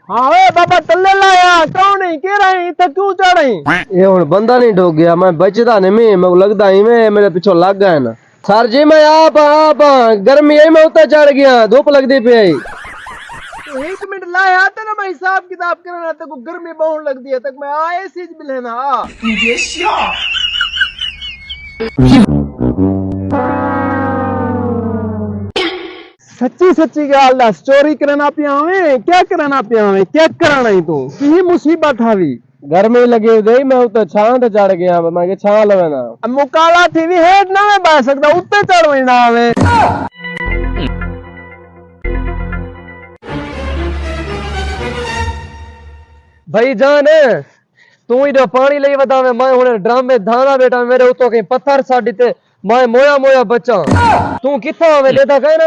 हाँ वे बाबा तल्ले लाया कौन नहीं कह रहे इतने क्यों चढ़ रही ये हुन बंदा नहीं ठोक गया मैं बचदा नहीं मैं लगदा ही मैं मेरे पीछे लग गया ना सर जी मैं आप गर्मी है मैं उतर चढ़ गया धूप लगती पे आई तो एक मिनट लाया था ना मैं हिसाब किताब करना तक को गर्मी बहुत लगती है तक मैं आए चीज भी लेना सच्ची सच्ची गल दस चोरी करना पिया क्या करना पिया क्या कराना ही तू की मुसीबत हावी गर्मी लगी दे मैं उतर छां ते चढ़ गया मैं के छां लवे ना मुकाला थी भी हेठ ना मैं बह सकता उत्ते चढ़ वही ना आवे भाई जान तू इधर पानी ले बतावे मैं हुन ड्रम में धाना बेटा मेरे उतो के पत्थर साडी ते मैं मोया मोया बचा तू किथा आवे लेता कहे ना